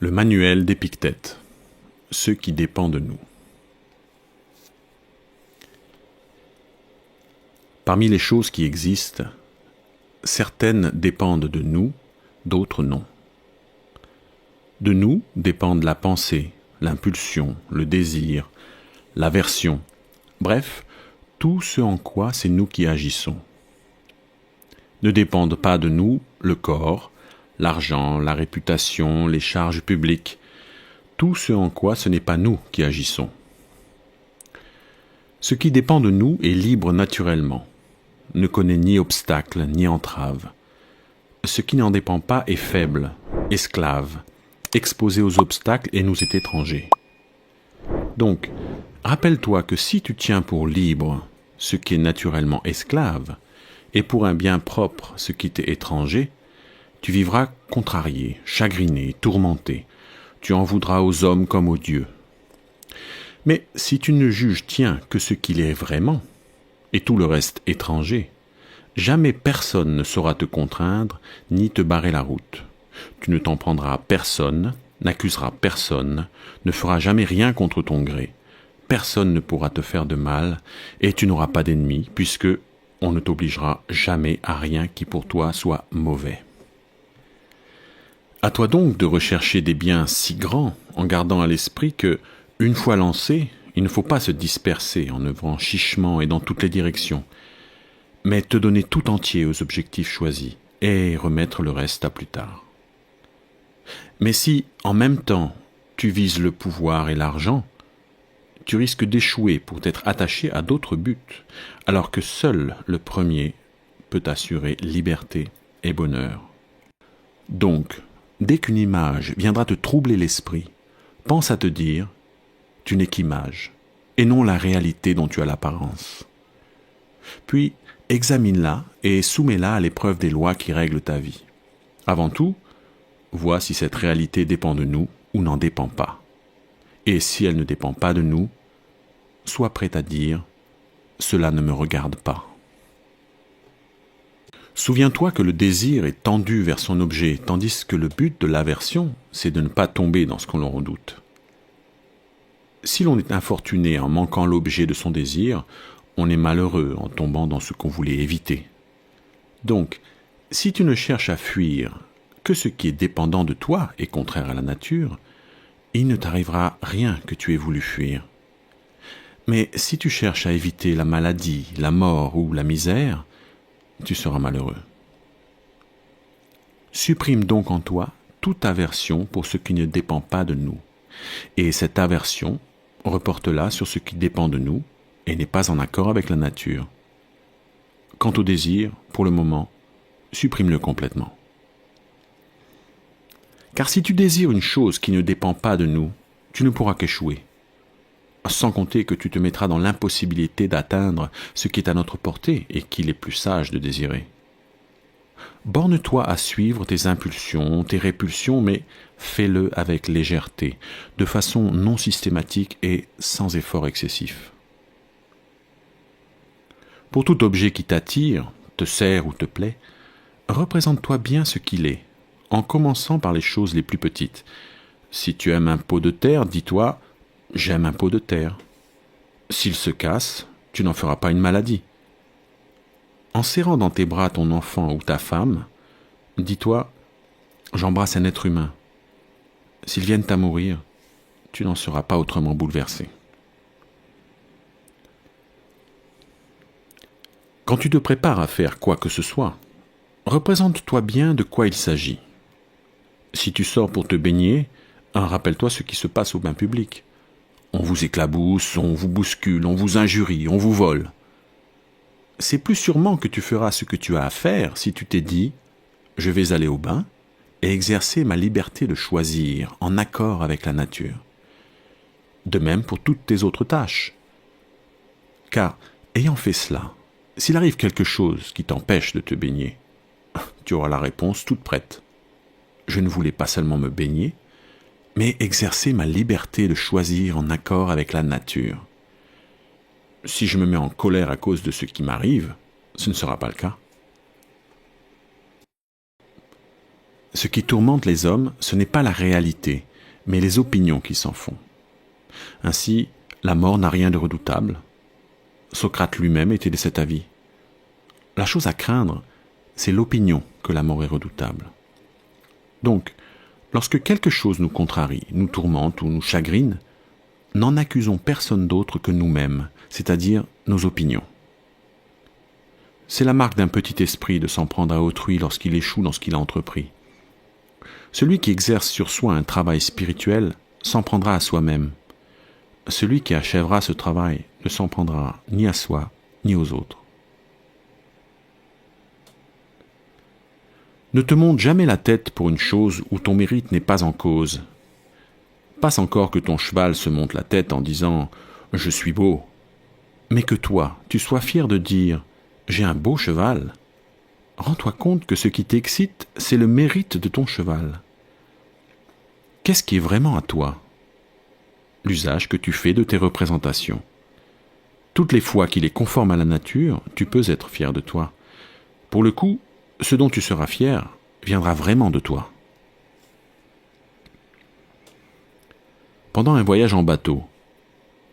Le manuel d'Épictète, ce qui dépend de nous. Parmi les choses qui existent, certaines dépendent de nous, d'autres non. De nous dépendent la pensée, l'impulsion, le désir, l'aversion, bref, tout ce en quoi c'est nous qui agissons. Ne dépendent pas de nous le corps, l'argent, la réputation, les charges publiques, tout ce en quoi ce n'est pas nous qui agissons. Ce qui dépend de nous est libre naturellement, ne connaît ni obstacle ni entrave. Ce qui n'en dépend pas est faible, esclave, exposé aux obstacles et nous est étranger. Donc, rappelle-toi que si tu tiens pour libre ce qui est naturellement esclave, et pour un bien propre ce qui t'est étranger, tu vivras contrarié, chagriné, tourmenté. Tu en voudras aux hommes comme aux dieux. Mais si tu ne juges tiens que ce qu'il est vraiment, et tout le reste étranger, jamais personne ne saura te contraindre ni te barrer la route. Tu ne t'en prendras à personne, n'accuseras personne, ne feras jamais rien contre ton gré. Personne ne pourra te faire de mal, et tu n'auras pas d'ennemis, puisque on ne t'obligera jamais à rien qui pour toi soit mauvais. À toi donc de rechercher des biens si grands, en gardant à l'esprit que, une fois lancé, il ne faut pas se disperser en œuvrant chichement et dans toutes les directions, mais te donner tout entier aux objectifs choisis et remettre le reste à plus tard. Mais si, en même temps, tu vises le pouvoir et l'argent, tu risques d'échouer pour t'être attaché à d'autres buts, alors que seul le premier peut assurer liberté et bonheur. Donc, dès qu'une image viendra te troubler l'esprit, pense à te dire « tu n'es qu'image » et non la réalité dont tu as l'apparence. Puis, examine-la et soumets-la à l'épreuve des lois qui règlent ta vie. Avant tout, vois si cette réalité dépend de nous ou n'en dépend pas. Et si elle ne dépend pas de nous, sois prêt à dire « cela ne me regarde pas ». Souviens-toi que le désir est tendu vers son objet, tandis que le but de l'aversion, c'est de ne pas tomber dans ce qu'on redoute. Si l'on est infortuné en manquant l'objet de son désir, on est malheureux en tombant dans ce qu'on voulait éviter. Donc, si tu ne cherches à fuir que ce qui est dépendant de toi et contraire à la nature, il ne t'arrivera rien que tu aies voulu fuir. Mais si tu cherches à éviter la maladie, la mort ou la misère, tu seras malheureux. Supprime donc en toi toute aversion pour ce qui ne dépend pas de nous. Et cette aversion, reporte-la sur ce qui dépend de nous et n'est pas en accord avec la nature. Quant au désir, pour le moment, supprime-le complètement. Car si tu désires une chose qui ne dépend pas de nous, tu ne pourras qu'échouer. Sans compter que tu te mettras dans l'impossibilité d'atteindre ce qui est à notre portée et qu'il est plus sage de désirer. Borne-toi à suivre tes impulsions, tes répulsions, mais fais-le avec légèreté, de façon non systématique et sans effort excessif. Pour tout objet qui t'attire, te sert ou te plaît, représente-toi bien ce qu'il est, en commençant par les choses les plus petites. Si tu aimes un pot de terre, dis-toi « j'aime un pot de terre ». S'il se casse, tu n'en feras pas une maladie. En serrant dans tes bras ton enfant ou ta femme, dis-toi « j'embrasse un être humain ». S'ils viennent à mourir, tu n'en seras pas autrement bouleversé. Quand tu te prépares à faire quoi que ce soit, représente-toi bien de quoi il s'agit. Si tu sors pour te baigner, rappelle-toi ce qui se passe au bain public. On vous éclabousse, on vous bouscule, on vous injurie, on vous vole. C'est plus sûrement que tu feras ce que tu as à faire si tu t'es dit « je vais aller au bain et exercer ma liberté de choisir en accord avec la nature ». De même pour toutes tes autres tâches. Car, ayant fait cela, s'il arrive quelque chose qui t'empêche de te baigner, tu auras la réponse toute prête. Je ne voulais pas seulement me baigner, mais exercer ma liberté de choisir en accord avec la nature. Si je me mets en colère à cause de ce qui m'arrive, ce ne sera pas le cas. Ce qui tourmente les hommes, ce n'est pas la réalité, mais les opinions qui s'en font. Ainsi, la mort n'a rien de redoutable. Socrate lui-même était de cet avis. La chose à craindre, c'est l'opinion que la mort est redoutable. Donc, lorsque quelque chose nous contrarie, nous tourmente ou nous chagrine, n'en accusons personne d'autre que nous-mêmes, c'est-à-dire nos opinions. C'est la marque d'un petit esprit de s'en prendre à autrui lorsqu'il échoue dans ce qu'il a entrepris. Celui qui exerce sur soi un travail spirituel s'en prendra à soi-même. Celui qui achèvera ce travail ne s'en prendra ni à soi ni aux autres. Ne te monte jamais la tête pour une chose où ton mérite n'est pas en cause. Passe encore que ton cheval se monte la tête en disant « Je suis beau », mais que toi, tu sois fier de dire « J'ai un beau cheval ». Rends-toi compte que ce qui t'excite, c'est le mérite de ton cheval. Qu'est-ce qui est vraiment à toi ? L'usage que tu fais de tes représentations. Toutes les fois qu'il est conforme à la nature, tu peux être fier de toi. Pour le coup, ce dont tu seras fier viendra vraiment de toi. Pendant un voyage en bateau,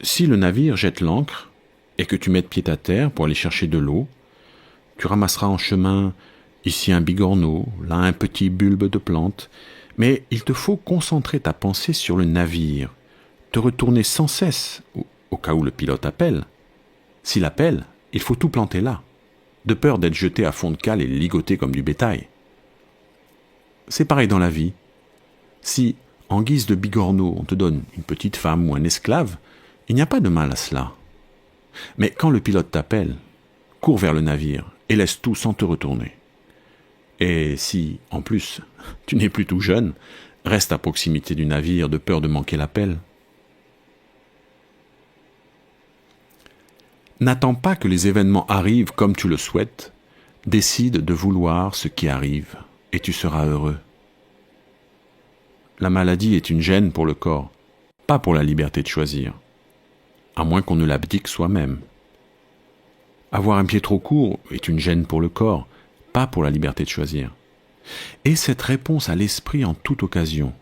si le navire jette l'ancre et que tu mettes pied à terre pour aller chercher de l'eau, tu ramasseras en chemin ici un bigorneau, là un petit bulbe de plante, mais il te faut concentrer ta pensée sur le navire, te retourner sans cesse au cas où le pilote appelle. S'il appelle, il faut tout planter là, de peur d'être jeté à fond de cale et ligoté comme du bétail. C'est pareil dans la vie. Si, en guise de bigorneau, on te donne une petite femme ou un esclave, il n'y a pas de mal à cela. Mais quand le pilote t'appelle, cours vers le navire et laisse tout sans te retourner. Et si, en plus, tu n'es plus tout jeune, reste à proximité du navire de peur de manquer l'appel. N'attends pas que les événements arrivent comme tu le souhaites, décide de vouloir ce qui arrive et tu seras heureux. La maladie est une gêne pour le corps, pas pour la liberté de choisir, à moins qu'on ne l'abdique soi-même. Avoir un pied trop court est une gêne pour le corps, pas pour la liberté de choisir. Et cette réponse à l'esprit en toute occasion,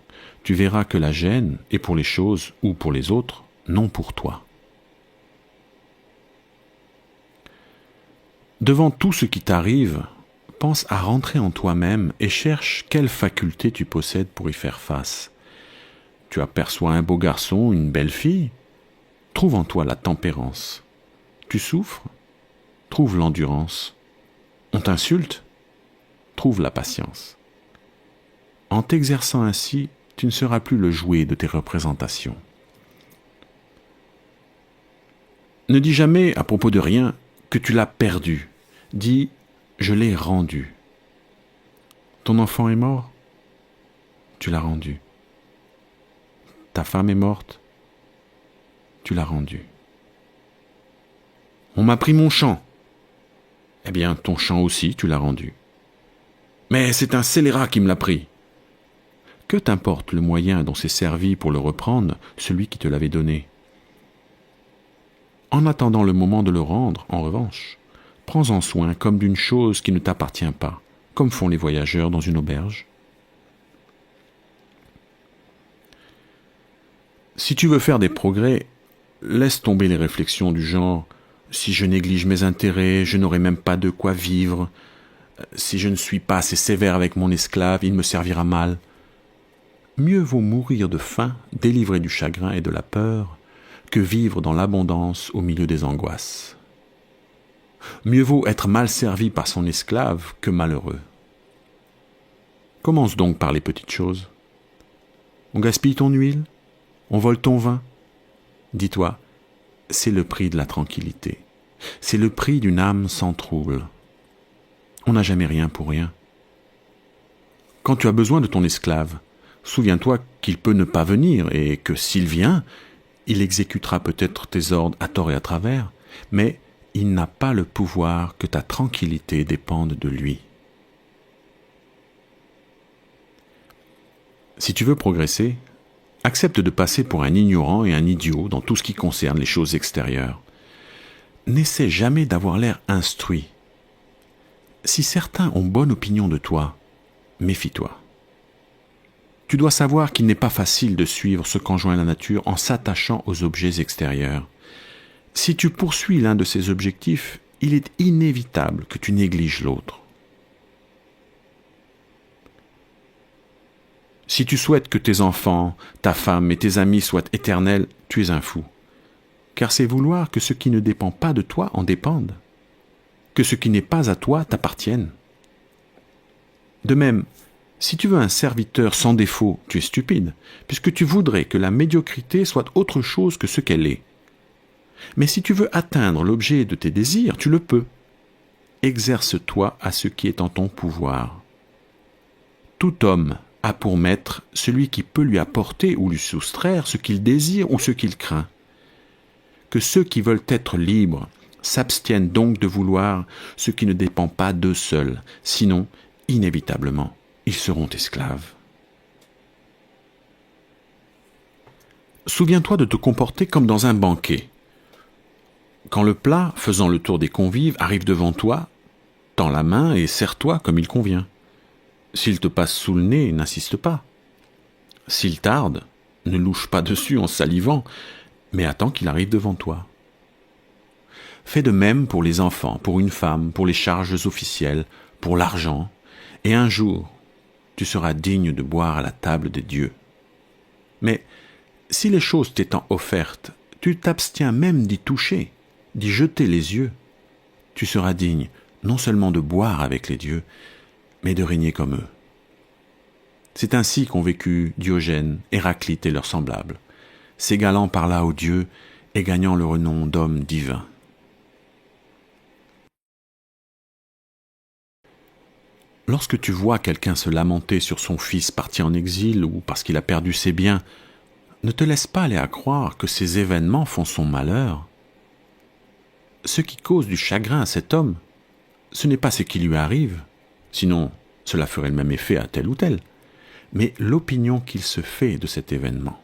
tu verras que la gêne est pour les choses ou pour les autres, non pour toi. Devant tout ce qui t'arrive, pense à rentrer en toi-même et cherche quelle faculté tu possèdes pour y faire face. Tu aperçois un beau garçon, une belle fille, trouve en toi la tempérance. Tu souffres, trouve l'endurance. On t'insulte, trouve la patience. En t'exerçant ainsi, tu ne seras plus le jouet de tes représentations. Ne dis jamais à propos de rien que tu l'as perdu. Dis « je l'ai rendu ». Ton enfant est mort, tu l'as rendu. Ta femme est morte, tu l'as rendu. On m'a pris mon champ. Eh bien, ton champ aussi, tu l'as rendu. Mais c'est un scélérat qui me l'a pris. Que t'importe le moyen dont s'est servi pour le reprendre celui qui te l'avait donné ? En attendant le moment de le rendre, en revanche, prends-en soin comme d'une chose qui ne t'appartient pas, comme font les voyageurs dans une auberge. Si tu veux faire des progrès, laisse tomber les réflexions du genre « si je néglige mes intérêts, je n'aurai même pas de quoi vivre. Si je ne suis pas assez sévère avec mon esclave, il me servira mal. » Mieux vaut mourir de faim, délivré du chagrin et de la peur, que vivre dans l'abondance au milieu des angoisses. Mieux vaut être mal servi par son esclave que malheureux. Commence donc par les petites choses. On gaspille ton huile ? On vole ton vin ? Dis-toi, c'est le prix de la tranquillité. C'est le prix d'une âme sans trouble. On n'a jamais rien pour rien. Quand tu as besoin de ton esclave, souviens-toi qu'il peut ne pas venir et que s'il vient, il exécutera peut-être tes ordres à tort et à travers, mais il n'a pas le pouvoir que ta tranquillité dépende de lui. Si tu veux progresser, accepte de passer pour un ignorant et un idiot dans tout ce qui concerne les choses extérieures. N'essaie jamais d'avoir l'air instruit. Si certains ont bonne opinion de toi, méfie-toi. Tu dois savoir qu'il n'est pas facile de suivre ce qu'enjoint la nature en s'attachant aux objets extérieurs. Si tu poursuis l'un de ces objectifs, il est inévitable que tu négliges l'autre. Si tu souhaites que tes enfants, ta femme et tes amis soient éternels, tu es un fou. Car c'est vouloir que ce qui ne dépend pas de toi en dépende, que ce qui n'est pas à toi t'appartienne. De même, si tu veux un serviteur sans défaut, tu es stupide, puisque tu voudrais que la médiocrité soit autre chose que ce qu'elle est. Mais si tu veux atteindre l'objet de tes désirs, tu le peux. Exerce-toi à ce qui est en ton pouvoir. Tout homme a pour maître celui qui peut lui apporter ou lui soustraire ce qu'il désire ou ce qu'il craint. Que ceux qui veulent être libres s'abstiennent donc de vouloir ce qui ne dépend pas d'eux seuls, sinon, inévitablement, ils seront esclaves. Souviens-toi de te comporter comme dans un banquet. Quand le plat, faisant le tour des convives, arrive devant toi, tends la main et serre-toi comme il convient. S'il te passe sous le nez, n'insiste pas. S'il tarde, ne louche pas dessus en salivant, mais attends qu'il arrive devant toi. Fais de même pour les enfants, pour une femme, pour les charges officielles, pour l'argent, et un jour, tu seras digne de boire à la table des dieux. Mais si les choses t'étant offertes, tu t'abstiens même d'y toucher, d'y jeter les yeux, tu seras digne non seulement de boire avec les dieux, mais de régner comme eux. C'est ainsi qu'ont vécu Diogène, Héraclite et leurs semblables, s'égalant par là aux dieux et gagnant le renom d'hommes divins. Lorsque tu vois quelqu'un se lamenter sur son fils parti en exil ou parce qu'il a perdu ses biens, ne te laisse pas aller à croire que ces événements font son malheur. Ce qui cause du chagrin à cet homme, ce n'est pas ce qui lui arrive, sinon cela ferait le même effet à tel ou tel, mais l'opinion qu'il se fait de cet événement.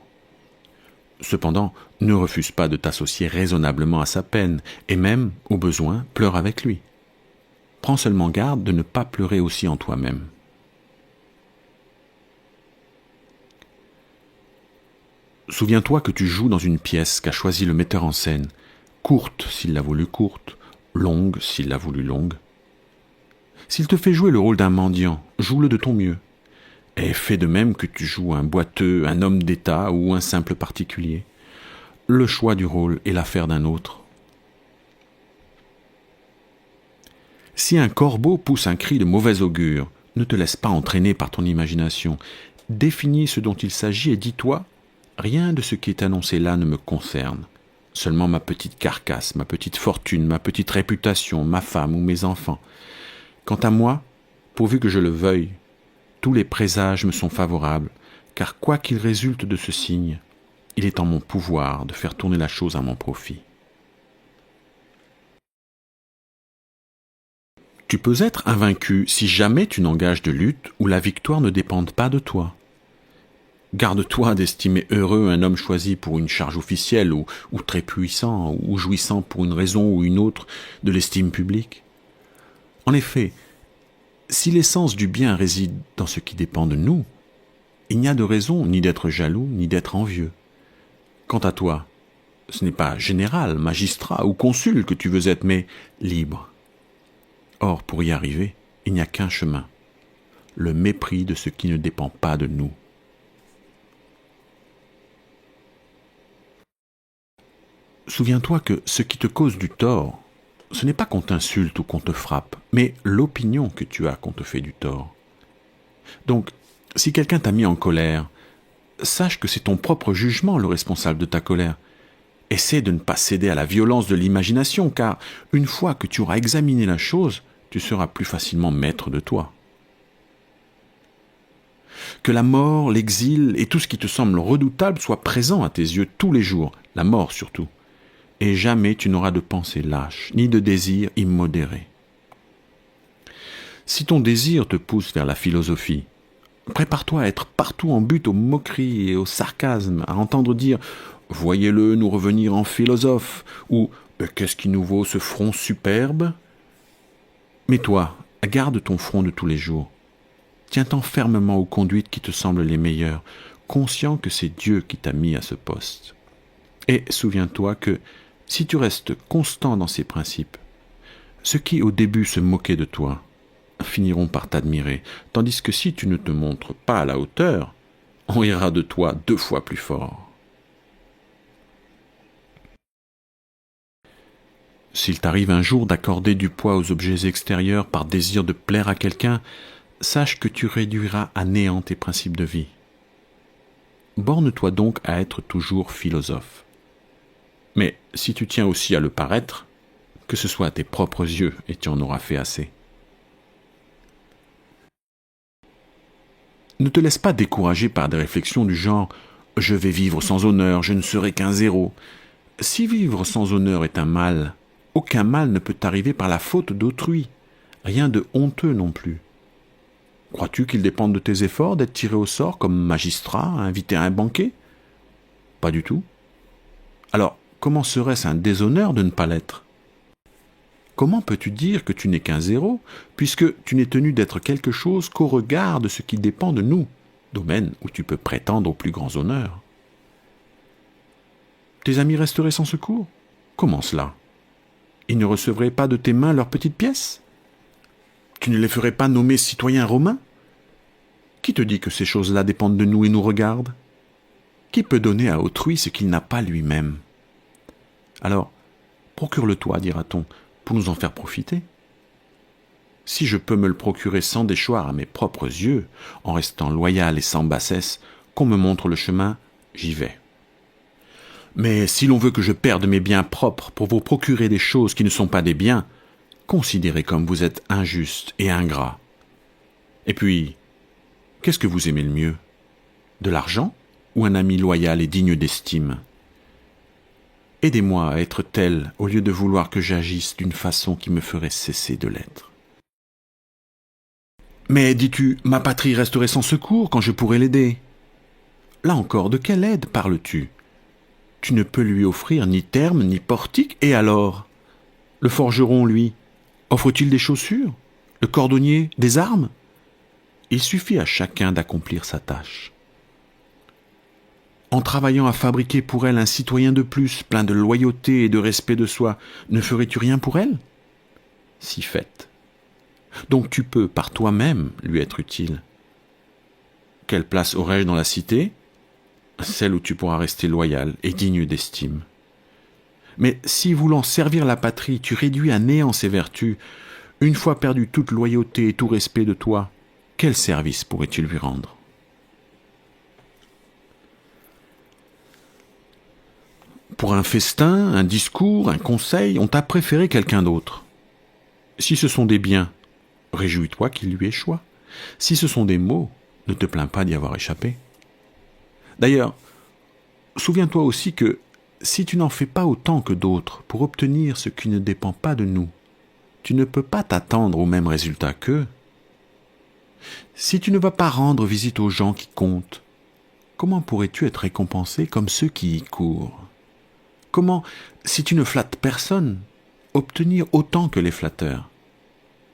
Cependant, ne refuse pas de t'associer raisonnablement à sa peine, et même, au besoin, pleure avec lui. Prends seulement garde de ne pas pleurer aussi en toi-même. Souviens-toi que tu joues dans une pièce qu'a choisi le metteur en scène, courte s'il l'a voulu courte, longue s'il l'a voulu longue. S'il te fait jouer le rôle d'un mendiant, joue-le de ton mieux. Et fais de même que tu joues un boiteux, un homme d'État ou un simple particulier. Le choix du rôle est l'affaire d'un autre. Si un corbeau pousse un cri de mauvais augure, ne te laisse pas entraîner par ton imagination. Définis ce dont il s'agit et dis-toi, rien de ce qui est annoncé là ne me concerne. Seulement ma petite carcasse, ma petite fortune, ma petite réputation, ma femme ou mes enfants. Quant à moi, pourvu que je le veuille, tous les présages me sont favorables, car quoi qu'il résulte de ce signe, il est en mon pouvoir de faire tourner la chose à mon profit. Tu peux être invaincu si jamais tu n'engages de lutte où la victoire ne dépende pas de toi. Garde-toi d'estimer heureux un homme choisi pour une charge officielle ou très puissant ou jouissant pour une raison ou une autre de l'estime publique. En effet, si l'essence du bien réside dans ce qui dépend de nous, il n'y a de raison ni d'être jaloux ni d'être envieux. Quant à toi, ce n'est pas général, magistrat ou consul que tu veux être, mais libre. Or, pour y arriver, il n'y a qu'un chemin, le mépris de ce qui ne dépend pas de nous. Souviens-toi que ce qui te cause du tort, ce n'est pas qu'on t'insulte ou qu'on te frappe, mais l'opinion que tu as qu'on te fait du tort. Donc, si quelqu'un t'a mis en colère, sache que c'est ton propre jugement le responsable de ta colère. Essaie de ne pas céder à la violence de l'imagination, car une fois que tu auras examiné la chose, tu seras plus facilement maître de toi. Que la mort, l'exil et tout ce qui te semble redoutable soient présents à tes yeux tous les jours, la mort surtout. Et jamais tu n'auras de pensée lâche, ni de désir immodéré. Si ton désir te pousse vers la philosophie, prépare-toi à être partout en butte aux moqueries et aux sarcasmes, à entendre dire « Voyez-le nous revenir en philosophe » ou « Qu'est-ce qui nous vaut ce front superbe ?» Mais toi, garde ton front de tous les jours. Tiens-t'en fermement aux conduites qui te semblent les meilleures, conscient que c'est Dieu qui t'a mis à ce poste. Et souviens-toi que si tu restes constant dans ces principes, ceux qui au début se moquaient de toi finiront par t'admirer, tandis que si tu ne te montres pas à la hauteur, on rira de toi 2 fois plus fort. S'il t'arrive un jour d'accorder du poids aux objets extérieurs par désir de plaire à quelqu'un, sache que tu réduiras à néant tes principes de vie. Borne-toi donc à être toujours philosophe. Mais si tu tiens aussi à le paraître, que ce soit à tes propres yeux et tu en auras fait assez. Ne te laisse pas décourager par des réflexions du genre « je vais vivre sans honneur, je ne serai qu'un zéro ». Si vivre sans honneur est un mal, aucun mal ne peut t'arriver par la faute d'autrui, rien de honteux non plus. Crois-tu qu'il dépende de tes efforts d'être tiré au sort comme magistrat, invité à un banquet? Pas du tout. Alors, comment serait-ce un déshonneur de ne pas l'être? Comment peux-tu dire que tu n'es qu'un zéro, puisque tu n'es tenu d'être quelque chose qu'au regard de ce qui dépend de nous, domaine où tu peux prétendre aux plus grands honneurs? Tes amis resteraient sans secours? Comment cela? Ils ne recevraient pas de tes mains leurs petites pièces? Tu ne les ferais pas nommer citoyens romains? Qui te dit que ces choses-là dépendent de nous et nous regardent? Qui peut donner à autrui ce qu'il n'a pas lui-même? Alors, procure-le-toi, dira-t-on, pour nous en faire profiter. Si je peux me le procurer sans déchoir à mes propres yeux, en restant loyal et sans bassesse, qu'on me montre le chemin, j'y vais. Mais si l'on veut que je perde mes biens propres pour vous procurer des choses qui ne sont pas des biens, considérez comme vous êtes injuste et ingrat. Et puis, qu'est-ce que vous aimez le mieux? De l'argent ou un ami loyal et digne d'estime? Aidez-moi à être tel au lieu de vouloir que j'agisse d'une façon qui me ferait cesser de l'être. Mais dis-tu, ma patrie resterait sans secours quand je pourrais l'aider? Là encore, de quelle aide parles-tu? Tu ne peux lui offrir ni terme ni portique, et alors? Le forgeron, lui, offre-t-il des chaussures? Le cordonnier, des armes? Il suffit à chacun d'accomplir sa tâche. En travaillant à fabriquer pour elle un citoyen de plus, plein de loyauté et de respect de soi, ne ferais-tu rien pour elle? Si fait. Donc tu peux, par toi-même, lui être utile. Quelle place aurais-je dans la cité? Celle où tu pourras rester loyal et digne d'estime. Mais si, voulant servir la patrie, tu réduis à néant ses vertus, une fois perdu toute loyauté et tout respect de toi, quel service pourrais-tu lui rendre? Pour un festin, un discours, un conseil, on t'a préféré quelqu'un d'autre. Si ce sont des biens, réjouis-toi qu'il lui échoue. Si ce sont des maux, ne te plains pas d'y avoir échappé. D'ailleurs, souviens-toi aussi que si tu n'en fais pas autant que d'autres pour obtenir ce qui ne dépend pas de nous, tu ne peux pas t'attendre au même résultat qu'eux. Si tu ne vas pas rendre visite aux gens qui comptent, comment pourrais-tu être récompensé comme ceux qui y courent? Comment, si tu ne flattes personne, obtenir autant que les flatteurs?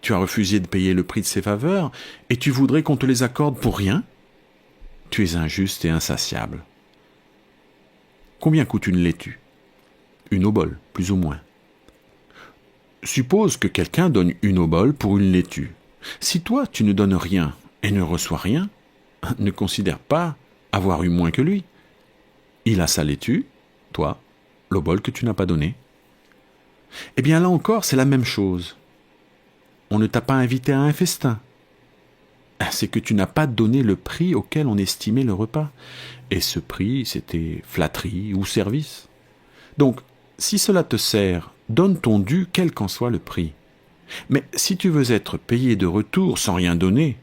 Tu as refusé de payer le prix de ces faveurs et tu voudrais qu'on te les accorde pour rien? Tu es injuste et insatiable. Combien coûte une laitue? Une obole, plus ou moins. Suppose que quelqu'un donne une obole pour une laitue. Si toi, tu ne donnes rien et ne reçois rien, ne considère pas avoir eu moins que lui. Il a sa laitue, toi, l'obole que tu n'as pas donnée. Eh bien là encore, c'est la même chose. On ne t'a pas invité à un festin. C'est que tu n'as pas donné le prix auquel on estimait le repas. Et ce prix, c'était flatterie ou service. Donc, si cela te sert, donne ton dû quel qu'en soit le prix. Mais si tu veux être payé de retour sans rien donner,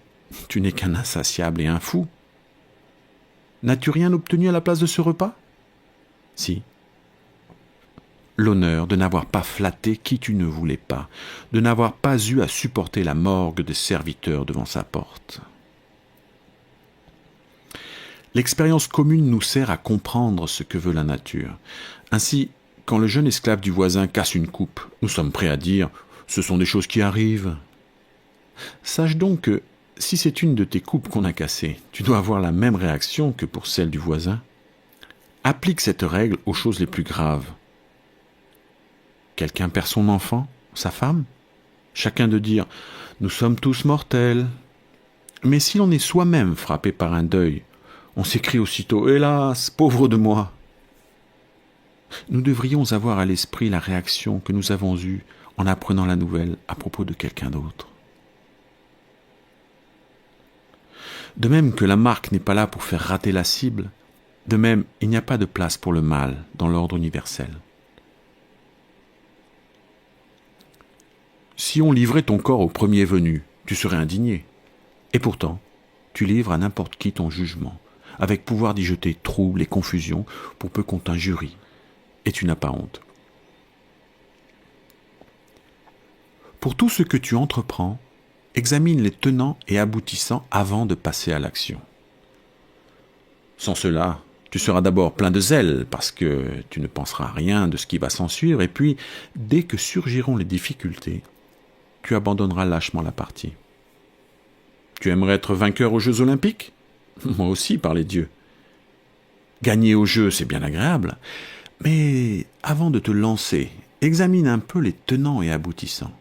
tu n'es qu'un insatiable et un fou. N'as-tu rien obtenu à la place de ce repas? Si. L'honneur de n'avoir pas flatté qui tu ne voulais pas, de n'avoir pas eu à supporter la morgue des serviteurs devant sa porte. L'expérience commune nous sert à comprendre ce que veut la nature. Ainsi, quand le jeune esclave du voisin casse une coupe, nous sommes prêts à dire « ce sont des choses qui arrivent ». Sache donc que, Si c'est une de tes coupes qu'on a cassée, tu dois avoir la même réaction que pour celle du voisin. Applique cette règle aux choses les plus graves. Quelqu'un perd son enfant, sa femme. Chacun de dire « Nous sommes tous mortels ». Mais si l'on est soi-même frappé par un deuil, on s'écrie aussitôt « Hélas, pauvre de moi !» Nous devrions avoir à l'esprit la réaction que nous avons eue en apprenant la nouvelle à propos de quelqu'un d'autre. De même que la marque n'est pas là pour faire rater la cible, de même, il n'y a pas de place pour le mal dans l'ordre universel. Si on livrait ton corps au premier venu, tu serais indigné. Et pourtant, tu livres à n'importe qui ton jugement, avec pouvoir d'y jeter trouble et confusion pour peu qu'on t'injurie, et tu n'as pas honte. Pour tout ce que tu entreprends, examine les tenants et aboutissants avant de passer à l'action. Sans cela, tu seras d'abord plein de zèle parce que tu ne penseras à rien de ce qui va s'ensuivre et puis, dès que surgiront les difficultés, tu abandonneras lâchement la partie. Tu aimerais être vainqueur aux Jeux Olympiques ? Moi aussi, par les dieux. Gagner aux Jeux, c'est bien agréable, mais avant de te lancer, examine un peu les tenants et aboutissants.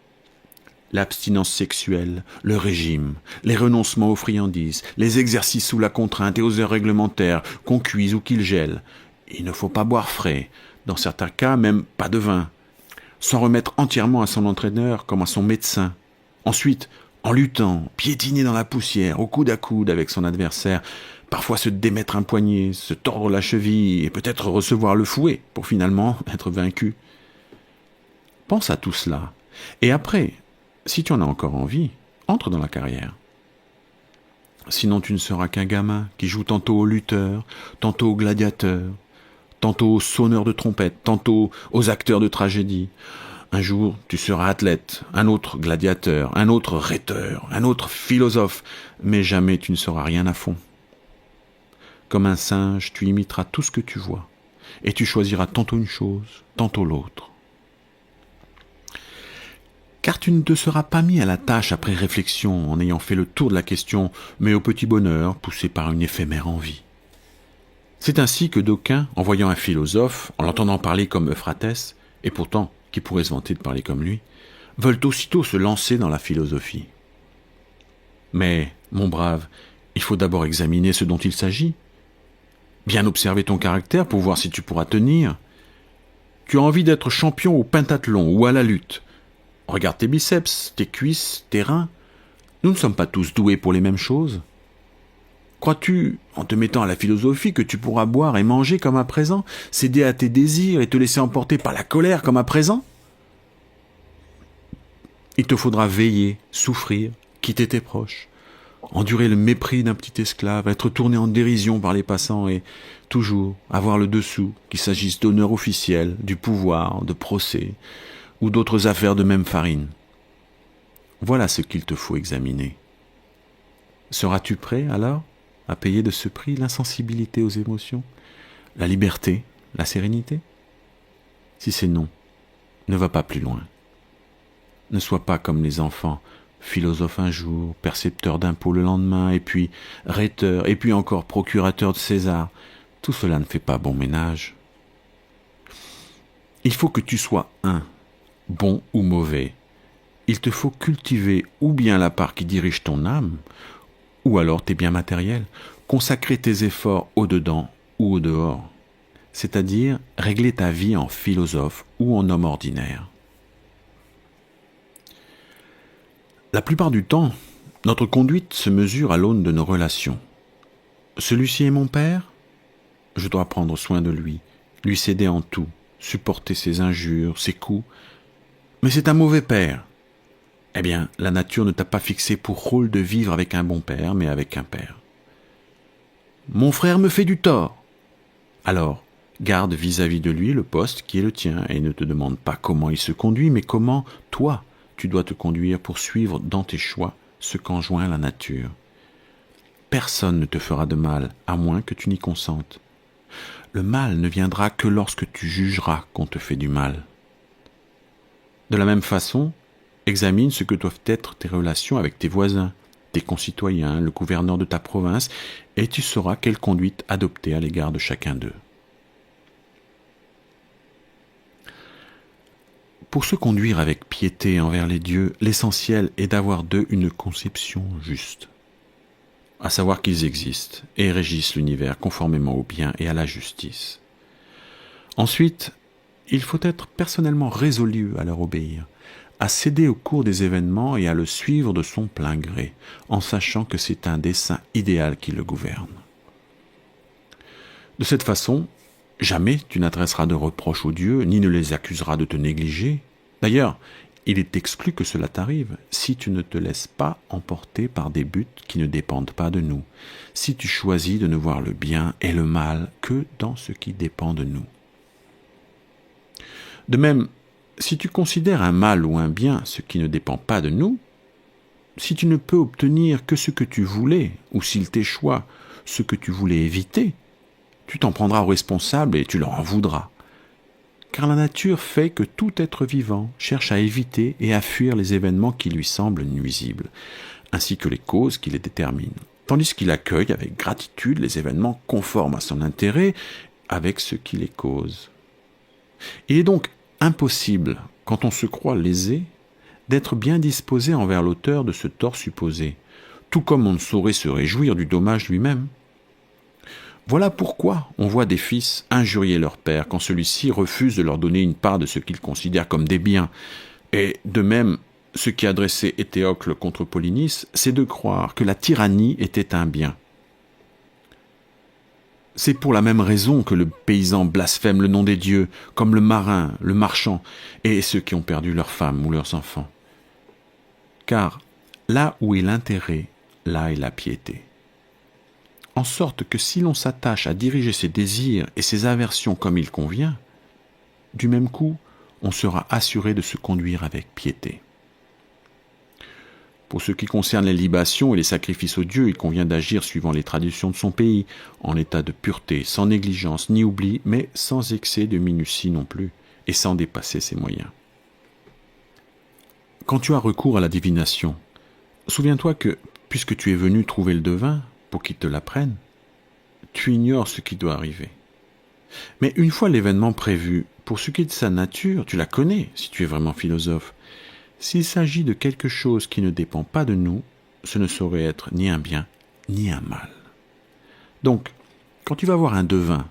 L'abstinence sexuelle, le régime, les renoncements aux friandises, les exercices sous la contrainte et aux heures réglementaires, qu'on cuise ou qu'il gèle. Il ne faut pas boire frais, dans certains cas même pas de vin. S'en remettre entièrement à son entraîneur comme à son médecin. Ensuite, en luttant, piétiner dans la poussière, au coude à coude avec son adversaire, parfois se démettre un poignet, se tordre la cheville et peut-être recevoir le fouet pour finalement être vaincu. Pense à tout cela. Et après, si tu en as encore envie, entre dans la carrière. Sinon tu ne seras qu'un gamin qui joue tantôt au lutteur, tantôt au gladiateur, tantôt au sonneur de trompette, tantôt aux acteurs de tragédie. Un jour, tu seras athlète, un autre gladiateur, un autre rhéteur, un autre philosophe, mais jamais tu ne seras rien à fond. Comme un singe, tu imiteras tout ce que tu vois, et tu choisiras tantôt une chose, tantôt l'autre. Car tu ne te seras pas mis à la tâche après réflexion en ayant fait le tour de la question, mais au petit bonheur poussé par une éphémère envie. C'est ainsi que d'aucuns, en voyant un philosophe, en l'entendant parler comme Euphrate, et pourtant qui pourrait se vanter de parler comme lui, veulent aussitôt se lancer dans la philosophie. Mais, mon brave, il faut d'abord examiner ce dont il s'agit. Bien observer ton caractère pour voir si tu pourras tenir. Tu as envie d'être champion au pentathlon ou à la lutte. Regarde tes biceps, tes cuisses, tes reins. Nous ne sommes pas tous doués pour les mêmes choses. Crois-tu, en te mettant à la philosophie, que tu pourras boire et manger comme à présent, céder à tes désirs et te laisser emporter par la colère comme à présent ? Il te faudra veiller, souffrir, quitter tes proches, endurer le mépris d'un petit esclave, être tourné en dérision par les passants et toujours avoir le dessous, qu'il s'agisse d'honneur officiel, du pouvoir, de procès, ou d'autres affaires de même farine. Voilà ce qu'il te faut examiner. Seras-tu prêt, alors, à payer de ce prix l'insensibilité aux émotions, la liberté, la sérénité ? Si c'est non, ne va pas plus loin. Ne sois pas comme les enfants, philosophe un jour, percepteur d'impôts le lendemain, et puis rhéteur, et puis encore procurateur de César. Tout cela ne fait pas bon ménage. Il faut que tu sois un, bon ou mauvais. Il te faut cultiver ou bien la part qui dirige ton âme, ou alors tes biens matériels, consacrer tes efforts au-dedans ou au-dehors, c'est-à-dire régler ta vie en philosophe ou en homme ordinaire. La plupart du temps, notre conduite se mesure à l'aune de nos relations. Celui-ci est mon père ? Je dois prendre soin de lui céder en tout, supporter ses injures, ses coups. Mais c'est un mauvais père. Eh bien, la nature ne t'a pas fixé pour rôle de vivre avec un bon père, mais avec un père. Mon frère me fait du tort. Alors, garde vis-à-vis de lui le poste qui est le tien et ne te demande pas comment il se conduit, mais comment, toi, tu dois te conduire pour suivre dans tes choix ce qu'enjoint la nature. Personne ne te fera de mal, à moins que tu n'y consentes. Le mal ne viendra que lorsque tu jugeras qu'on te fait du mal. De la même façon, examine ce que doivent être tes relations avec tes voisins, tes concitoyens, le gouverneur de ta province, et tu sauras quelle conduite adopter à l'égard de chacun d'eux. Pour se conduire avec piété envers les dieux, l'essentiel est d'avoir d'eux une conception juste, à savoir qu'ils existent et régissent l'univers conformément au bien et à la justice. Ensuite, il faut être personnellement résolu à leur obéir, à céder au cours des événements et à le suivre de son plein gré, en sachant que c'est un dessein idéal qui le gouverne. De cette façon, jamais tu n'adresseras de reproches aux dieux, ni ne les accuseras de te négliger. D'ailleurs, il est exclu que cela t'arrive si tu ne te laisses pas emporter par des buts qui ne dépendent pas de nous, si tu choisis de ne voir le bien et le mal que dans ce qui dépend de nous. De même, si tu considères un mal ou un bien ce qui ne dépend pas de nous, si tu ne peux obtenir que ce que tu voulais, ou s'il t'échoue ce que tu voulais éviter, tu t'en prendras aux responsables et tu leur en voudras. Car la nature fait que tout être vivant cherche à éviter et à fuir les événements qui lui semblent nuisibles, ainsi que les causes qui les déterminent, tandis qu'il accueille avec gratitude les événements conformes à son intérêt avec ce qui les cause. Il est donc impossible, quand on se croit lésé, d'être bien disposé envers l'auteur de ce tort supposé, tout comme on ne saurait se réjouir du dommage lui-même. Voilà pourquoi on voit des fils injurier leur père quand celui-ci refuse de leur donner une part de ce qu'ils considèrent comme des biens. Et de même, ce qui a dressé Éthéocle contre Polynice, c'est de croire que la tyrannie était un bien. C'est pour la même raison que le paysan blasphème le nom des dieux, comme le marin, le marchand, et ceux qui ont perdu leurs femmes ou leurs enfants. Car là où est l'intérêt, là est la piété. En sorte que si l'on s'attache à diriger ses désirs et ses aversions comme il convient, du même coup, on sera assuré de se conduire avec piété. Pour ce qui concerne les libations et les sacrifices aux dieux, il convient d'agir suivant les traditions de son pays, en état de pureté, sans négligence ni oubli, mais sans excès de minutie non plus, et sans dépasser ses moyens. Quand tu as recours à la divination, souviens-toi que, puisque tu es venu trouver le devin, pour qu'il te l'apprenne, tu ignores ce qui doit arriver. Mais une fois l'événement prévu, pour ce qui est de sa nature, tu la connais, si tu es vraiment philosophe. S'il s'agit de quelque chose qui ne dépend pas de nous, ce ne saurait être ni un bien, ni un mal. Donc, quand tu vas voir un devin,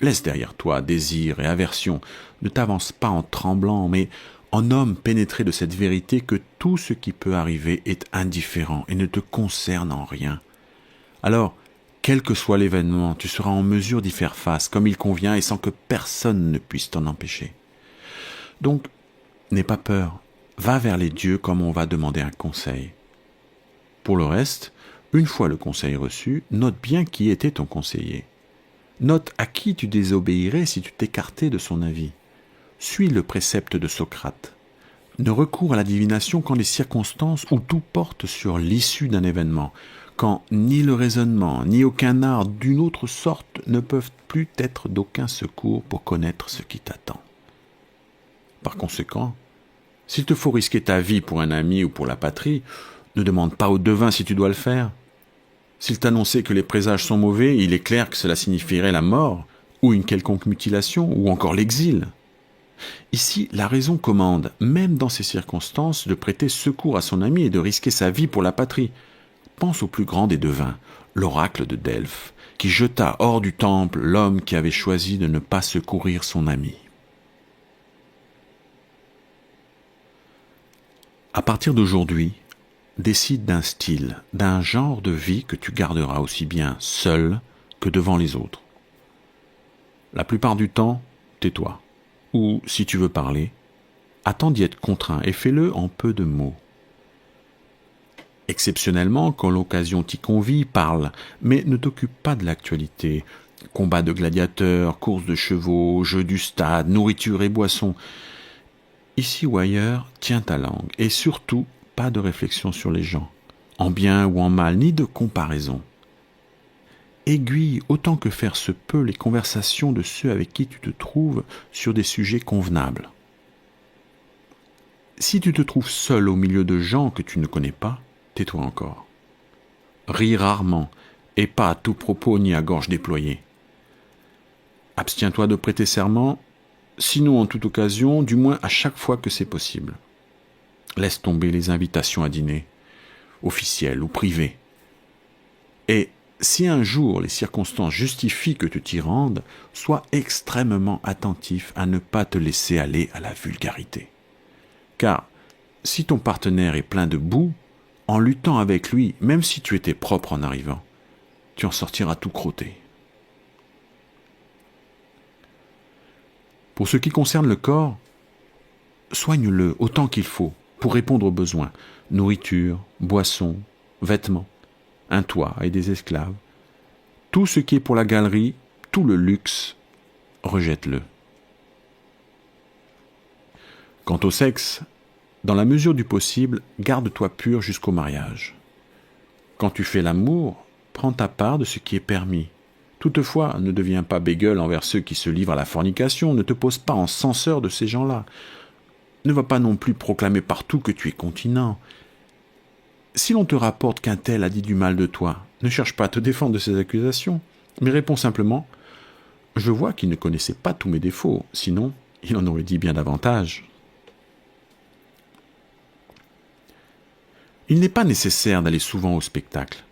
laisse derrière toi désir et aversion, ne t'avance pas en tremblant, mais en homme pénétré de cette vérité que tout ce qui peut arriver est indifférent et ne te concerne en rien. Alors, quel que soit l'événement, tu seras en mesure d'y faire face comme il convient et sans que personne ne puisse t'en empêcher. Donc, n'aie pas peur, va vers les dieux comme on va demander un conseil. Pour le reste, une fois le conseil reçu, note bien qui était ton conseiller. Note à qui tu désobéirais si tu t'écartais de son avis. Suis le précepte de Socrate. Ne recours à la divination qu'en des circonstances où tout porte sur l'issue d'un événement, quand ni le raisonnement, ni aucun art d'une autre sorte ne peuvent plus être d'aucun secours pour connaître ce qui t'attend. Par conséquent, s'il te faut risquer ta vie pour un ami ou pour la patrie, ne demande pas au devin si tu dois le faire. S'il t'annonçait que les présages sont mauvais, il est clair que cela signifierait la mort, ou une quelconque mutilation, ou encore l'exil. Ici, la raison commande, même dans ces circonstances, de prêter secours à son ami et de risquer sa vie pour la patrie. Pense au plus grand des devins, l'oracle de Delphes, qui jeta hors du temple l'homme qui avait choisi de ne pas secourir son ami. À partir d'aujourd'hui, décide d'un style, d'un genre de vie que tu garderas aussi bien seul que devant les autres. La plupart du temps, tais-toi. Ou, si tu veux parler, attends d'y être contraint et fais-le en peu de mots. Exceptionnellement, quand l'occasion t'y convie, parle, mais ne t'occupe pas de l'actualité. Combats de gladiateurs, courses de chevaux, jeux du stade, nourriture et boissons. Ici ou ailleurs, tiens ta langue, et surtout, pas de réflexion sur les gens, en bien ou en mal, ni de comparaison. Aiguille autant que faire se peut les conversations de ceux avec qui tu te trouves sur des sujets convenables. Si tu te trouves seul au milieu de gens que tu ne connais pas, tais-toi encore. ris rarement, et pas à tout propos ni à gorge déployée. Abstiens-toi de prêter serment, sinon en toute occasion, du moins à chaque fois que c'est possible. Laisse tomber les invitations à dîner, officielles ou privées. Et si un jour les circonstances justifient que tu t'y rendes, sois extrêmement attentif à ne pas te laisser aller à la vulgarité. Car si ton partenaire est plein de boue, en luttant avec lui, même si tu étais propre en arrivant, tu en sortiras tout crotté. Pour ce qui concerne le corps, soigne-le autant qu'il faut pour répondre aux besoins, nourriture, boissons, vêtements, un toit et des esclaves. Tout ce qui est pour la galerie, tout le luxe, rejette-le. Quant au sexe, dans la mesure du possible, garde-toi pur jusqu'au mariage. Quand tu fais l'amour, prends ta part de ce qui est permis. Toutefois, ne deviens pas bégueule envers ceux qui se livrent à la fornication, ne te pose pas en censeur de ces gens-là. Ne va pas non plus proclamer partout que tu es continent. Si l'on te rapporte qu'un tel a dit du mal de toi, ne cherche pas à te défendre de ces accusations, mais réponds simplement « Je vois qu'il ne connaissait pas tous mes défauts, sinon il en aurait dit bien davantage. » Il n'est pas nécessaire d'aller souvent au spectacle.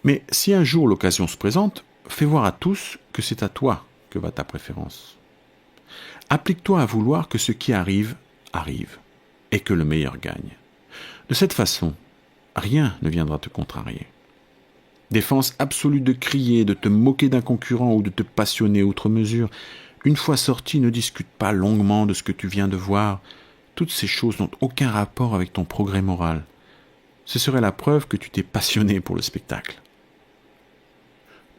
Mais si un jour l'occasion se présente, fais voir à tous que c'est à toi que va ta préférence. Applique-toi à vouloir que ce qui arrive, arrive, et que le meilleur gagne. De cette façon, rien ne viendra te contrarier. Défense absolue de crier, de te moquer d'un concurrent ou de te passionner outre mesure. Une fois sorti, ne discute pas longuement de ce que tu viens de voir. Toutes ces choses n'ont aucun rapport avec ton progrès moral. Ce serait la preuve que tu t'es passionné pour le spectacle.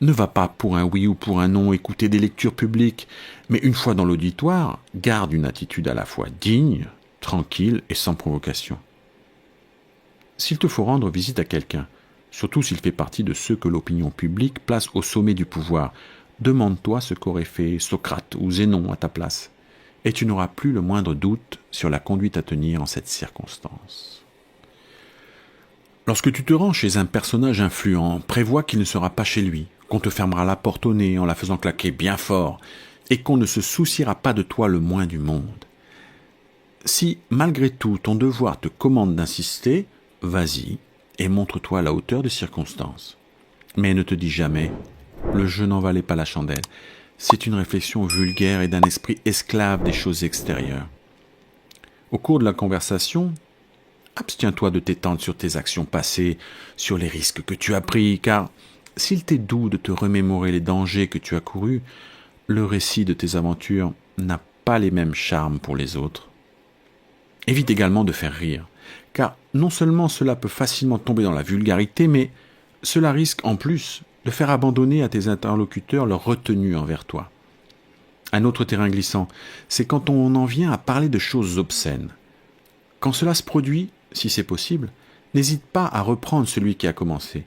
Ne va pas pour un oui ou pour un non écouter des lectures publiques, mais une fois dans l'auditoire, garde une attitude à la fois digne, tranquille et sans provocation. S'il te faut rendre visite à quelqu'un, surtout s'il fait partie de ceux que l'opinion publique place au sommet du pouvoir, demande-toi ce qu'aurait fait Socrate ou Zénon à ta place, et tu n'auras plus le moindre doute sur la conduite à tenir en cette circonstance. Lorsque tu te rends chez un personnage influent, prévois qu'il ne sera pas chez lui, qu'on te fermera la porte au nez en la faisant claquer bien fort, et qu'on ne se souciera pas de toi le moins du monde. Si, malgré tout, ton devoir te commande d'insister, vas-y et montre-toi à la hauteur des circonstances. Mais ne te dis jamais « le jeu n'en valait pas la chandelle ». C'est une réflexion vulgaire et d'un esprit esclave des choses extérieures. Au cours de la conversation, abstiens-toi de t'étendre sur tes actions passées, sur les risques que tu as pris, car s'il t'est doux de te remémorer les dangers que tu as courus, le récit de tes aventures n'a pas les mêmes charmes pour les autres. Évite également de faire rire, car non seulement cela peut facilement tomber dans la vulgarité, mais cela risque en plus de faire abandonner à tes interlocuteurs leur retenue envers toi. Un autre terrain glissant, c'est quand on en vient à parler de choses obscènes. Quand cela se produit, si c'est possible, n'hésite pas à reprendre celui qui a commencé.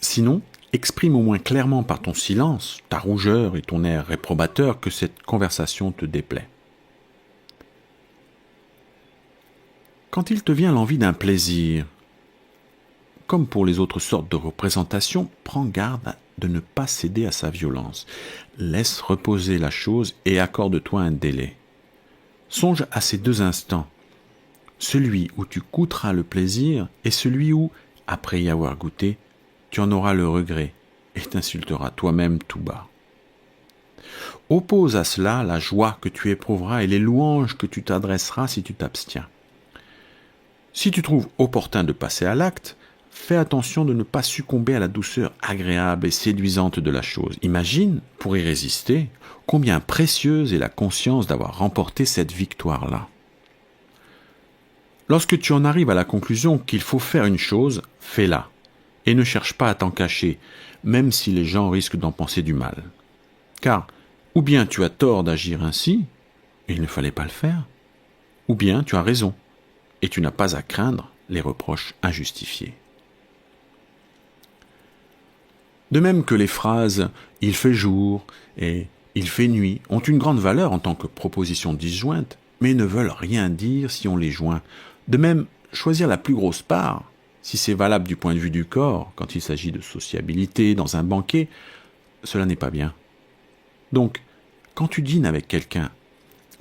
Sinon, exprime au moins clairement par ton silence, ta rougeur et ton air réprobateur que cette conversation te déplaît. Quand il te vient l'envie d'un plaisir, comme pour les autres sortes de représentations, prends garde de ne pas céder à sa violence. Laisse reposer la chose et accorde-toi un délai. Songe à ces deux instants, celui où tu goûteras le plaisir et celui où, après y avoir goûté, tu en auras le regret et t'insulteras toi-même tout bas. Oppose à cela la joie que tu éprouveras et les louanges que tu t'adresseras si tu t'abstiens. Si tu trouves opportun de passer à l'acte, fais attention de ne pas succomber à la douceur agréable et séduisante de la chose. Imagine, pour y résister, combien précieuse est la conscience d'avoir remporté cette victoire-là. Lorsque tu en arrives à la conclusion qu'il faut faire une chose, fais-la, et ne cherche pas à t'en cacher, même si les gens risquent d'en penser du mal. Car, ou bien tu as tort d'agir ainsi, et il ne fallait pas le faire, ou bien tu as raison, et tu n'as pas à craindre les reproches injustifiés. De même que les phrases « il fait jour » et « il fait nuit » ont une grande valeur en tant que propositions disjointes, mais ne veulent rien dire si on les joint. De même, choisir la plus grosse part, Si c'est valable du point de vue du corps, quand il s'agit de sociabilité dans un banquet, cela n'est pas bien. Donc, quand tu dînes avec quelqu'un,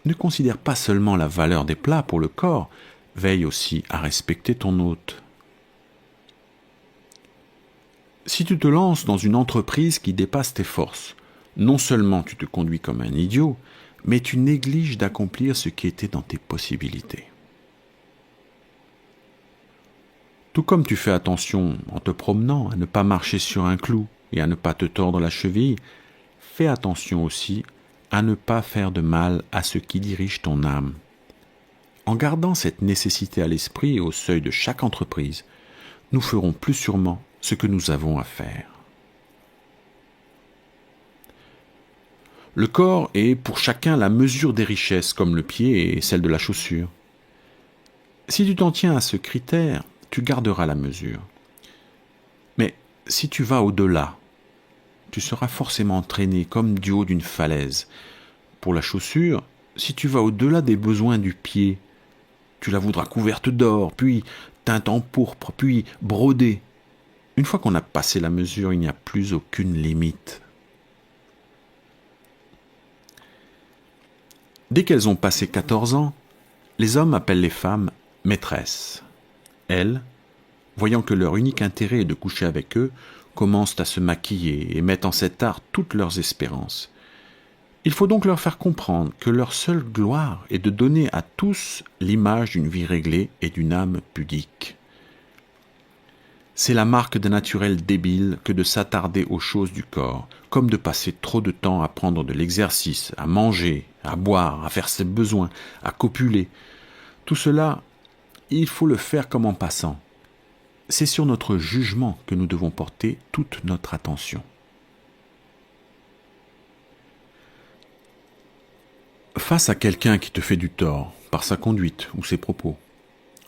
ne considère pas seulement la valeur des plats pour le corps, veille aussi à respecter ton hôte. Si tu te lances dans une entreprise qui dépasse tes forces, non seulement tu te conduis comme un idiot, mais tu négliges d'accomplir ce qui était dans tes possibilités. Tout comme tu fais attention en te promenant à ne pas marcher sur un clou et à ne pas te tordre la cheville, fais attention aussi à ne pas faire de mal à ce qui dirige ton âme. En gardant cette nécessité à l'esprit et au seuil de chaque entreprise, nous ferons plus sûrement ce que nous avons à faire. Le corps est pour chacun la mesure des richesses, comme le pied est celle de la chaussure. Si tu t'en tiens à ce critère, tu garderas la mesure. Mais si tu vas au-delà, tu seras forcément entraîné comme du haut d'une falaise. Pour la chaussure, si tu vas au-delà des besoins du pied, tu la voudras couverte d'or, puis teinte en pourpre, puis brodée. Une fois qu'on a passé la mesure, il n'y a plus aucune limite. Dès qu'elles ont passé 14 ans, les hommes appellent les femmes maîtresses. Elles, voyant que leur unique intérêt est de coucher avec eux, commencent à se maquiller et mettent en cet art toutes leurs espérances. Il faut donc leur faire comprendre que leur seule gloire est de donner à tous l'image d'une vie réglée et d'une âme pudique. C'est la marque d'un naturel débile que de s'attarder aux choses du corps, comme de passer trop de temps à prendre de l'exercice, à manger, à boire, à faire ses besoins, à copuler. Tout cela, il faut le faire comme en passant. C'est sur notre jugement que nous devons porter toute notre attention. Face à quelqu'un qui te fait du tort, par sa conduite ou ses propos,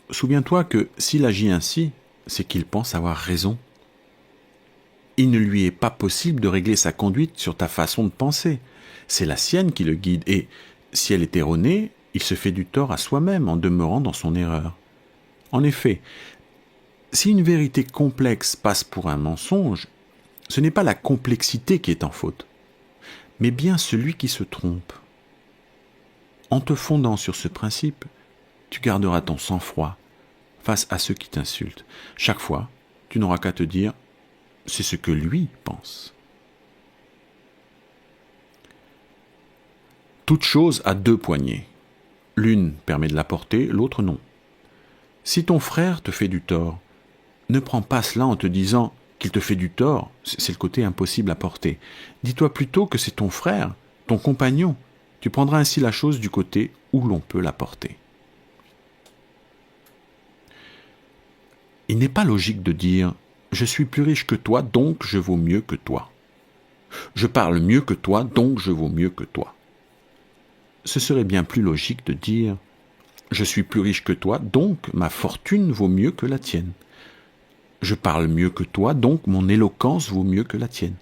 souviens-toi que s'il agit ainsi, c'est qu'il pense avoir raison. Il ne lui est pas possible de régler sa conduite sur ta façon de penser. C'est la sienne qui le guide et, si elle est erronée, il se fait du tort à soi-même en demeurant dans son erreur. En effet, si une vérité complexe passe pour un mensonge, ce n'est pas la complexité qui est en faute, mais bien celui qui se trompe. En te fondant sur ce principe, tu garderas ton sang-froid face à ceux qui t'insultent. Chaque fois, tu n'auras qu'à te dire « c'est ce que lui pense ». Toute chose a deux poignées. L'une permet de la porter, l'autre non. Si ton frère te fait du tort, ne prends pas cela en te disant qu'il te fait du tort, c'est le côté impossible à porter. Dis-toi plutôt que c'est ton frère, ton compagnon. Tu prendras ainsi la chose du côté où l'on peut la porter. Il n'est pas logique de dire « je suis plus riche que toi, donc je vaux mieux que toi ». « Je parle mieux que toi, donc je vaux mieux que toi ». Ce serait bien plus logique de dire « je suis plus riche que toi, donc ma fortune vaut mieux que la tienne ». Je parle mieux que toi, donc mon éloquence vaut mieux que la tienne.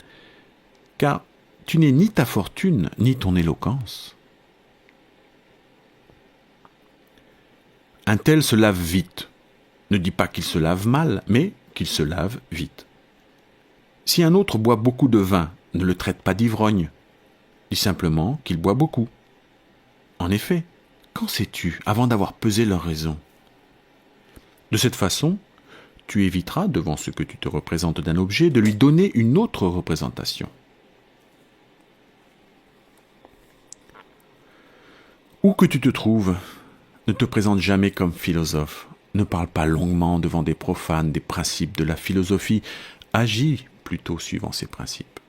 Car tu n'es ni ta fortune, ni ton éloquence. Un tel se lave vite. Ne dis pas qu'il se lave mal, mais qu'il se lave vite. Si un autre boit beaucoup de vin, ne le traite pas d'ivrogne. Dis simplement qu'il boit beaucoup. En effet, qu'en sais-tu avant d'avoir pesé leur raison ? De cette façon, tu éviteras, devant ce que tu te représentes d'un objet, de lui donner une autre représentation. Où que tu te trouves, ne te présente jamais comme philosophe. Ne parle pas longuement devant des profanes des principes de la philosophie. Agis plutôt suivant ces principes.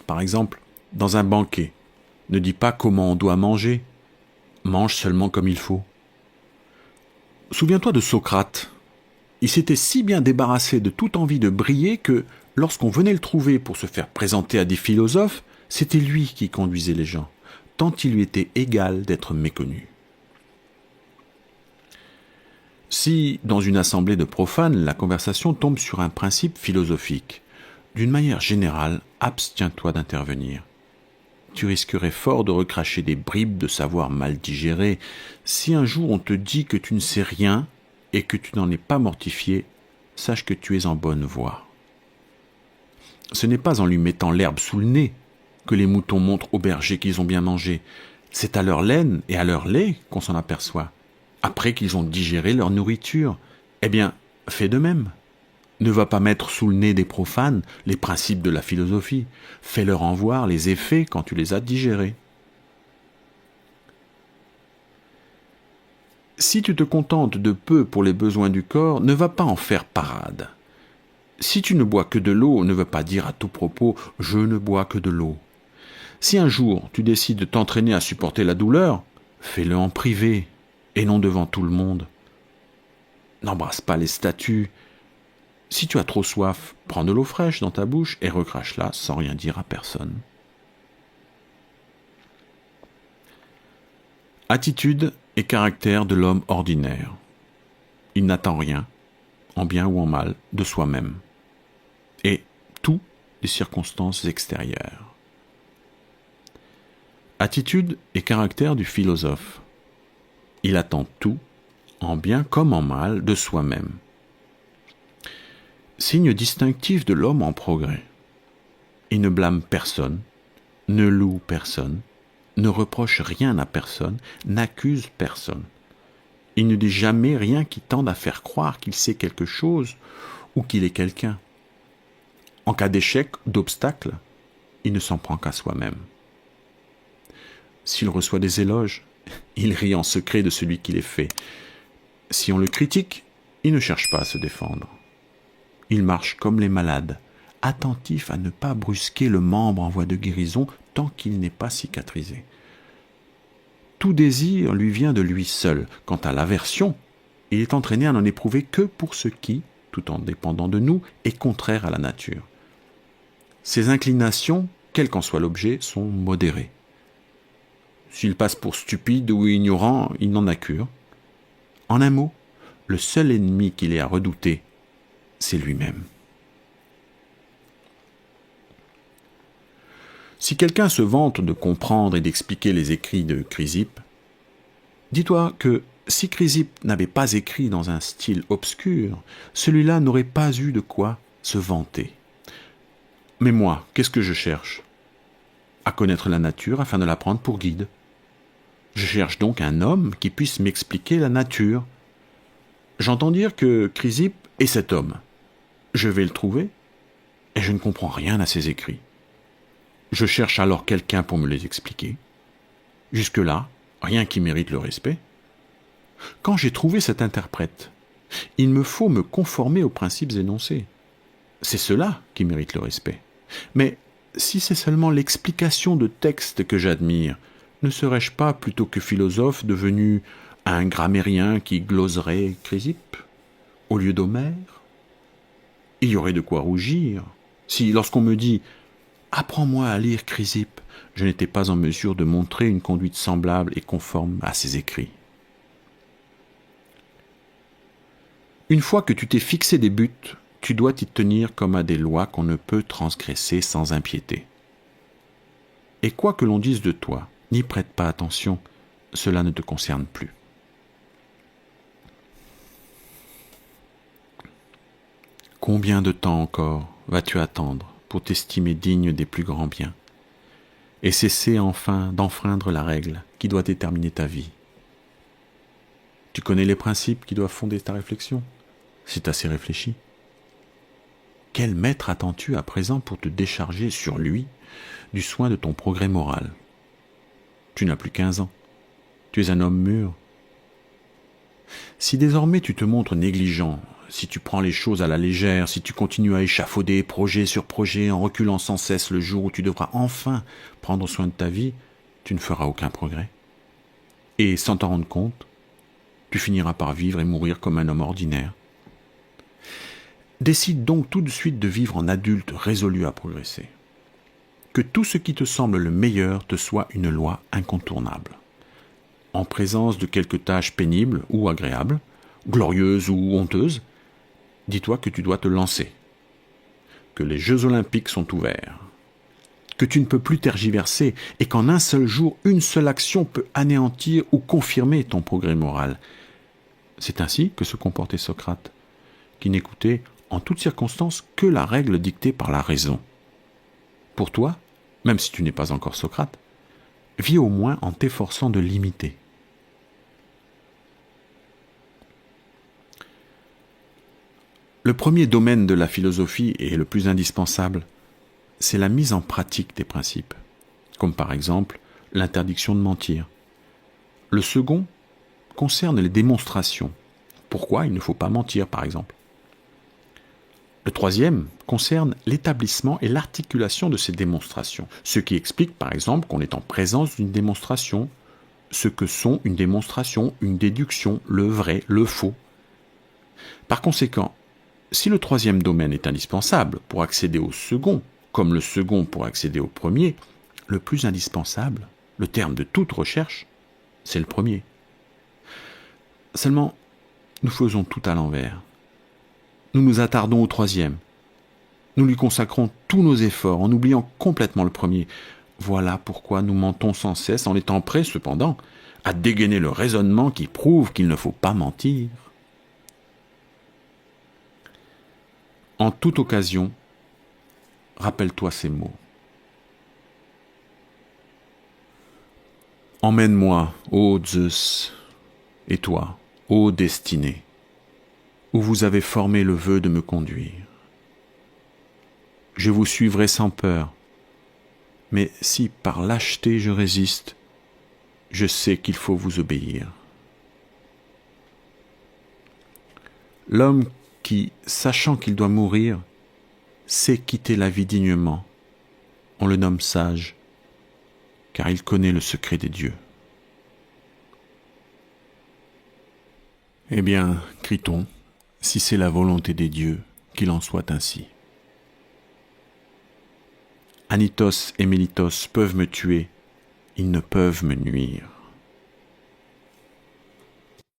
Par exemple, dans un banquet, ne dis pas comment on doit manger. Mange seulement comme il faut. Souviens-toi de Socrate. Il s'était si bien débarrassé de toute envie de briller que, lorsqu'on venait le trouver pour se faire présenter à des philosophes, c'était lui qui conduisait les gens, tant il lui était égal d'être méconnu. Si, dans une assemblée de profanes, la conversation tombe sur un principe philosophique, d'une manière générale, abstiens-toi d'intervenir. Tu risquerais fort de recracher des bribes de savoir mal digéré si un jour on te dit que tu ne sais rien et que tu n'en es pas mortifié, sache que tu es en bonne voie. Ce n'est pas en lui mettant l'herbe sous le nez que les moutons montrent aux bergers qu'ils ont bien mangé. C'est à leur laine et à leur lait qu'on s'en aperçoit. Après qu'ils ont digéré leur nourriture, eh bien, fais de même. Ne va pas mettre sous le nez des profanes les principes de la philosophie. Fais-leur en voir les effets quand tu les as digérés. Si tu te contentes de peu pour les besoins du corps, ne va pas en faire parade. Si tu ne bois que de l'eau, ne veut pas dire à tout propos « je ne bois que de l'eau ». Si un jour tu décides de t'entraîner à supporter la douleur, fais-le en privé et non devant tout le monde. N'embrasse pas les statues. Si tu as trop soif, prends de l'eau fraîche dans ta bouche et recrache-la sans rien dire à personne. Attitude et caractère de l'homme ordinaire. Il n'attend rien, en bien ou en mal, de soi-même, et tout des circonstances extérieures. Attitude et caractère du philosophe. Il attend tout, en bien comme en mal, de soi-même. Signe distinctif de l'homme en progrès. Il ne blâme personne, ne loue personne, ne reproche rien à personne, n'accuse personne. Il ne dit jamais rien qui tende à faire croire qu'il sait quelque chose ou qu'il est quelqu'un. En cas d'échec, d'obstacle, il ne s'en prend qu'à soi-même. S'il reçoit des éloges, il rit en secret de celui qui les fait. Si on le critique, il ne cherche pas à se défendre. Il marche comme les malades, attentif à ne pas brusquer le membre en voie de guérison tant qu'il n'est pas cicatrisé. Tout désir lui vient de lui seul. Quant à l'aversion, il est entraîné à n'en éprouver que pour ce qui, tout en dépendant de nous, est contraire à la nature. Ses inclinations, quel qu'en soit l'objet, sont modérées. S'il passe pour stupide ou ignorant, il n'en a cure. En un mot, le seul ennemi qu'il ait à redouter, c'est lui-même. Si quelqu'un se vante de comprendre et d'expliquer les écrits de Chrysippe, dis-toi que si Chrysippe n'avait pas écrit dans un style obscur, celui-là n'aurait pas eu de quoi se vanter. Mais moi, qu'est-ce que je cherche ? À connaître la nature afin de la prendre pour guide. Je cherche donc un homme qui puisse m'expliquer la nature. J'entends dire que Chrysippe est cet homme. Je vais le trouver, et je ne comprends rien à ses écrits. Je cherche alors quelqu'un pour me les expliquer. Jusque-là, rien qui mérite le respect. Quand j'ai trouvé cet interprète, il me faut me conformer aux principes énoncés. C'est cela qui mérite le respect. Mais si c'est seulement l'explication de textes que j'admire, ne serais-je pas plutôt que philosophe devenu un grammairien qui gloserait Chrysippe au lieu d'Homère ? Il y aurait de quoi rougir si, lorsqu'on me dit « Apprends-moi à lire Chrysippe », je n'étais pas en mesure de montrer une conduite semblable et conforme à ses écrits. Une fois que tu t'es fixé des buts, tu dois t'y tenir comme à des lois qu'on ne peut transgresser sans impiété. Et quoi que l'on dise de toi, n'y prête pas attention, cela ne te concerne plus. Combien de temps encore vas-tu attendre pour t'estimer digne des plus grands biens et cesser enfin d'enfreindre la règle qui doit déterminer ta vie ? Tu connais les principes qui doivent fonder ta réflexion, si tu as assez réfléchi. Quel maître attends-tu à présent pour te décharger sur lui du soin de ton progrès moral ? Tu n'as plus 15 ans. Tu es un homme mûr. Si désormais tu te montres négligent, si tu prends les choses à la légère, si tu continues à échafauder projet sur projet en reculant sans cesse le jour où tu devras enfin prendre soin de ta vie, tu ne feras aucun progrès. Et sans t'en rendre compte, tu finiras par vivre et mourir comme un homme ordinaire. Décide donc tout de suite de vivre en adulte résolu à progresser. Que tout ce qui te semble le meilleur te soit une loi incontournable. En présence de quelques tâches pénibles ou agréables, glorieuses ou honteuses, dis-toi que tu dois te lancer, que les Jeux Olympiques sont ouverts, que tu ne peux plus tergiverser et qu'en un seul jour, une seule action peut anéantir ou confirmer ton progrès moral. C'est ainsi que se comportait Socrate, qui n'écoutait en toutes circonstances que la règle dictée par la raison. Pour toi, même si tu n'es pas encore Socrate, vis au moins en t'efforçant de l'imiter. Le premier domaine de la philosophie et le plus indispensable, c'est la mise en pratique des principes, comme par exemple l'interdiction de mentir. Le second concerne les démonstrations. Pourquoi il ne faut pas mentir, par exemple. Le troisième concerne l'établissement et l'articulation de ces démonstrations, ce qui explique, par exemple, qu'on est en présence d'une démonstration, ce que sont une démonstration, une déduction, le vrai, le faux. Par conséquent, si le troisième domaine est indispensable pour accéder au second, comme le second pour accéder au premier, le plus indispensable, le terme de toute recherche, c'est le premier. Seulement, nous faisons tout à l'envers. Nous nous attardons au troisième. Nous lui consacrons tous nos efforts en oubliant complètement le premier. Voilà pourquoi nous mentons sans cesse en étant prêts, cependant, à dégainer le raisonnement qui prouve qu'il ne faut pas mentir. En toute occasion, rappelle-toi ces mots. Emmène-moi, ô Zeus, et toi, ô destinée, où vous avez formé le vœu de me conduire. Je vous suivrai sans peur, mais si par lâcheté je résiste, je sais qu'il faut vous obéir. L'homme qui, sachant qu'il doit mourir, sait quitter la vie dignement, on le nomme sage, car il connaît le secret des dieux. Eh bien, crie-t-on, si c'est la volonté des dieux, qu'il en soit ainsi. Anytos et Mélitos peuvent me tuer, ils ne peuvent me nuire.